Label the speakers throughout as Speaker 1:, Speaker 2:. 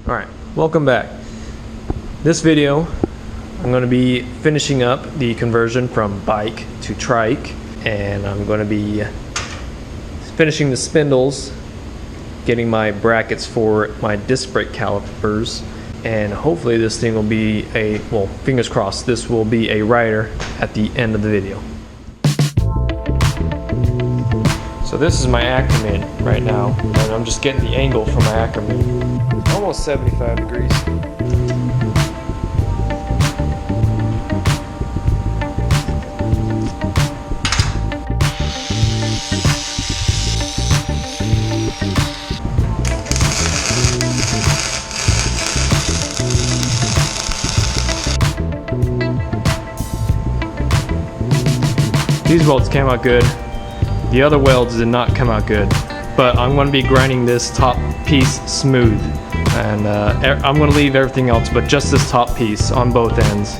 Speaker 1: Alright, welcome back. This video, I'm going to be finishing up the conversion from bike to trike, and I'm going to be finishing the spindles, getting my brackets for my disc brake calipers, and hopefully this thing will be a, well, fingers crossed, this will be a rider at the end of the video. So this is my Ackerman right now, and I'm just getting the angle for my Ackerman. Almost 75 degrees. These welds came out good. The other welds did not come out good, but I'm going to be grinding this top piece smooth, and I'm going to leave everything else but just this top piece on both ends.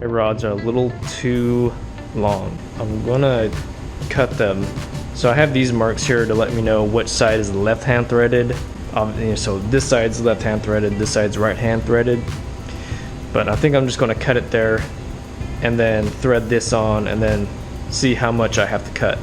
Speaker 1: Rods are a little too long. I'm gonna cut them. So I have these marks here to let me know which side is left hand threaded. So this side's left hand threaded, this side's right hand threaded. But I think I'm just gonna cut it there and then thread this on and then see how much I have to cut.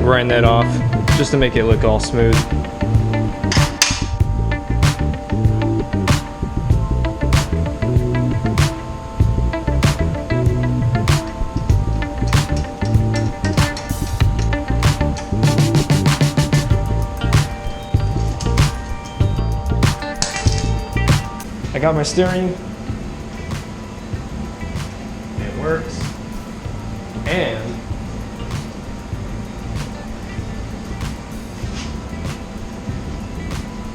Speaker 1: Grind that off just to make it look all smooth. I got my steering. It works. And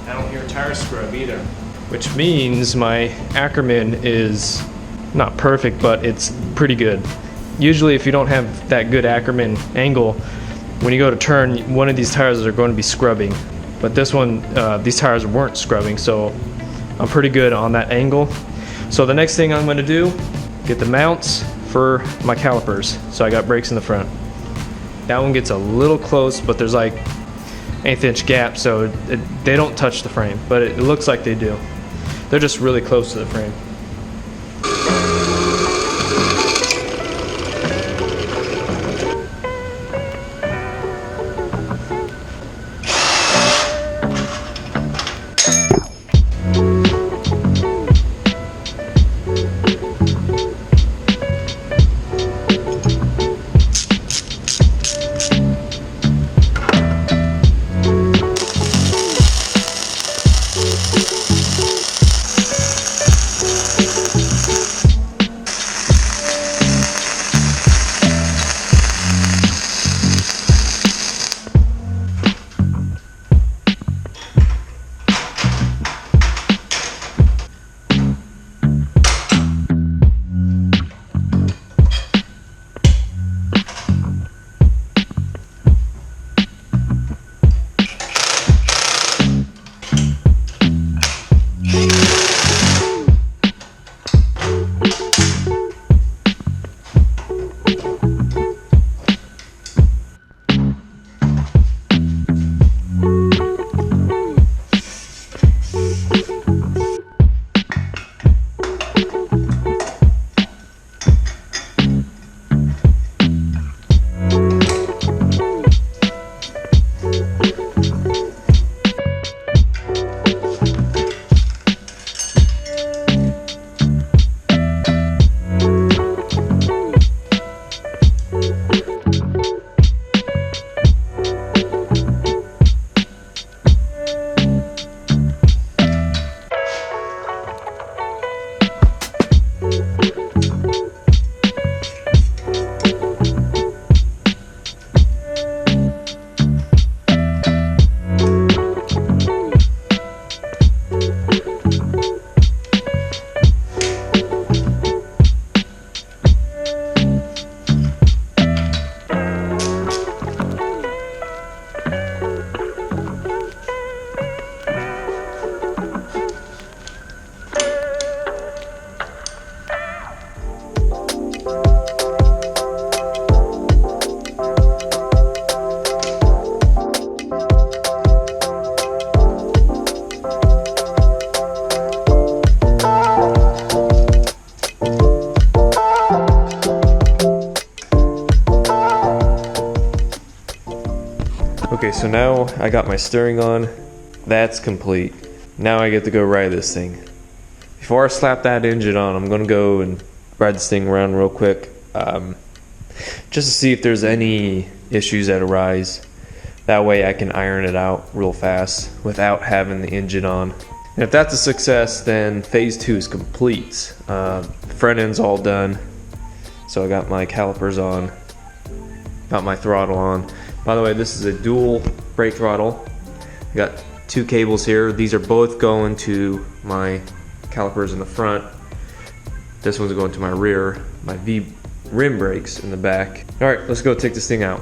Speaker 1: I don't hear tire scrub either. Which means my Ackerman is not perfect, but it's pretty good. Usually if you don't have that good Ackerman angle, when you go to turn, one of these tires are going to be scrubbing. But this one, these tires weren't scrubbing, so I'm pretty good on that angle. So the next thing I'm going to do, get the mounts for my calipers. So I got brakes in the front. That one gets a little close, but there's like 1/8 inch gap, so they don't touch the frame, but it looks like they do. They're just really close to the frame. so now I got my steering on. That's complete. Now I get to go ride this thing. Before I slap that engine on, I'm gonna go and ride this thing around real quick, just to see if there's any issues that arise. That way I can iron it out real fast without having the engine on. And if that's a success, then phase 2 is complete. Front end's all done. So I got my calipers on, got my throttle on. By the way, this is a dual brake throttle. I got 2 cables here. These are both going to my calipers in the front. This one's going to my rear, my V rim brakes in the back. All right, let's go take this thing out.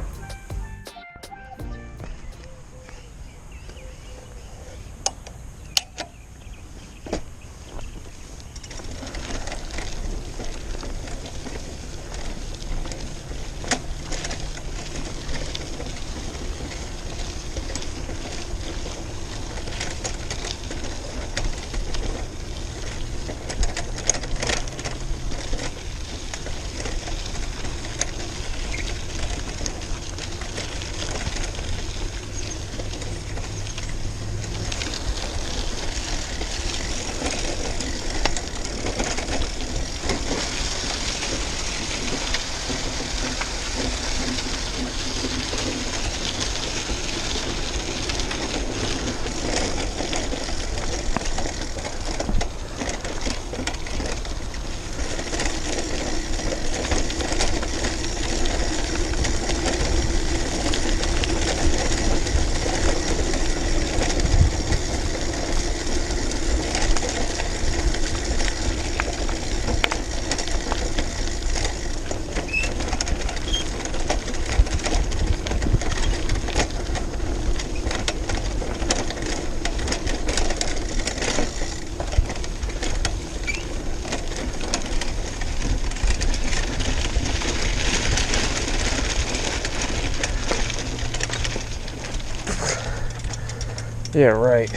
Speaker 1: Yeah, right.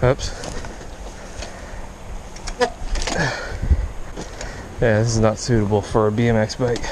Speaker 1: Oops. Yeah, this is not suitable for a BMX bike.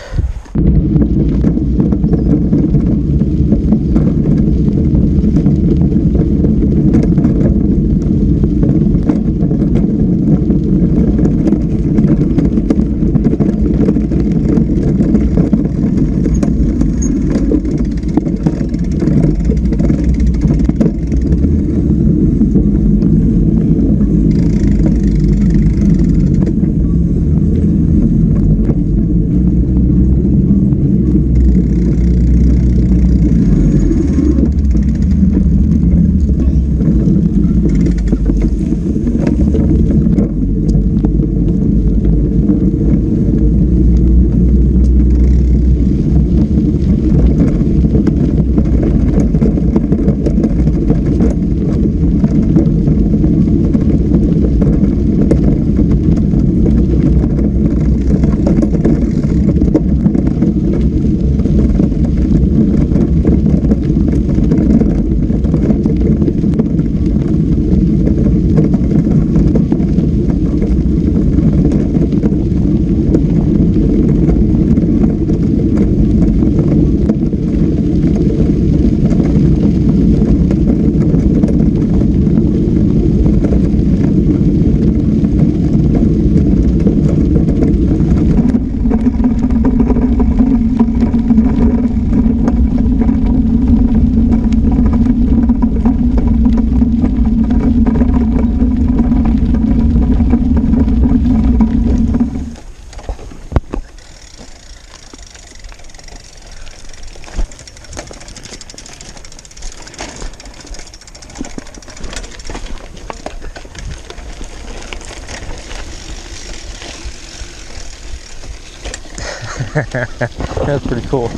Speaker 1: That's pretty cool.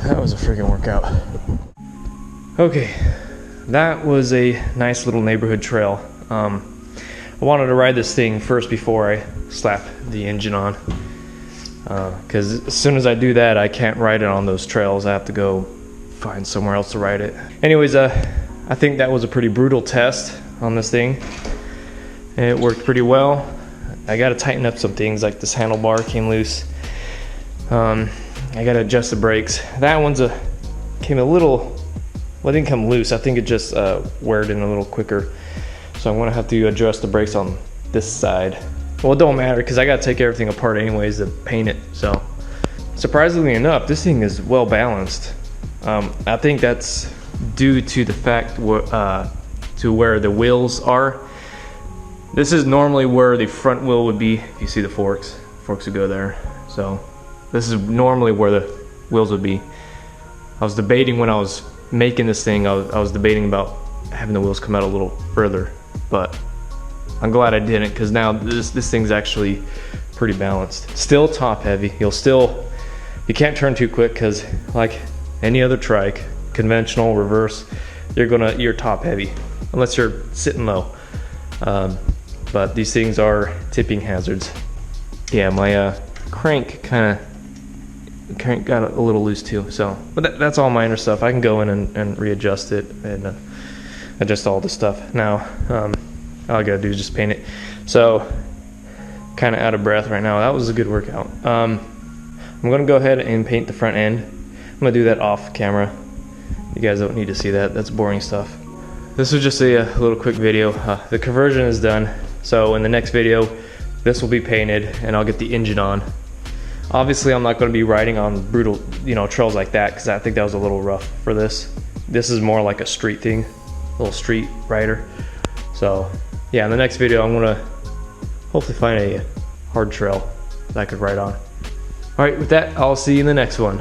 Speaker 1: That was a freaking workout. Okay, that was a nice little neighborhood trail. I wanted to ride this thing first before I slap the engine on, because as soon as I do that, I can't ride it on those trails. I have to go find somewhere else to ride it. Anyways, I think that was a pretty brutal test on this thing. It worked pretty well. I got to tighten up some things, like this handlebar came loose. I got to adjust the brakes. That one's came a little, well, it didn't come loose. I think it just weared in a little quicker. So I'm gonna have to adjust the brakes on this side. Well, it don't matter because I gotta take everything apart anyways to paint it. So surprisingly enough, this thing is well balanced. I think that's due to the fact to where the wheels are. This is normally where the front wheel would be. If you see the forks would go there. So this is normally where the wheels would be. I was debating when I was making this thing, I was debating about having the wheels come out a little further, but I'm glad I didn't, because now this thing's actually pretty balanced. Still top heavy. You can't turn too quick, because like any other trike, conventional, reverse, you're top heavy unless you're sitting low. But these things are tipping hazards. Yeah, my crank got a little loose too. So, but that's all minor stuff. I can go in and readjust it and adjust all the stuff. Now, all I gotta do is just paint it. So, kind of out of breath right now. That was a good workout. I'm gonna go ahead and paint the front end. I'm gonna do that off camera. You guys don't need to see that. That's boring stuff. This was just a little quick video. The conversion is done. So in the next video, this will be painted and I'll get the engine on. Obviously, I'm not going to be riding on brutal, trails like that, because I think that was a little rough for this. This is more like a street thing, a little street rider. So yeah, in the next video, I'm going to hopefully find a hard trail that I could ride on. All right, with that, I'll see you in the next one.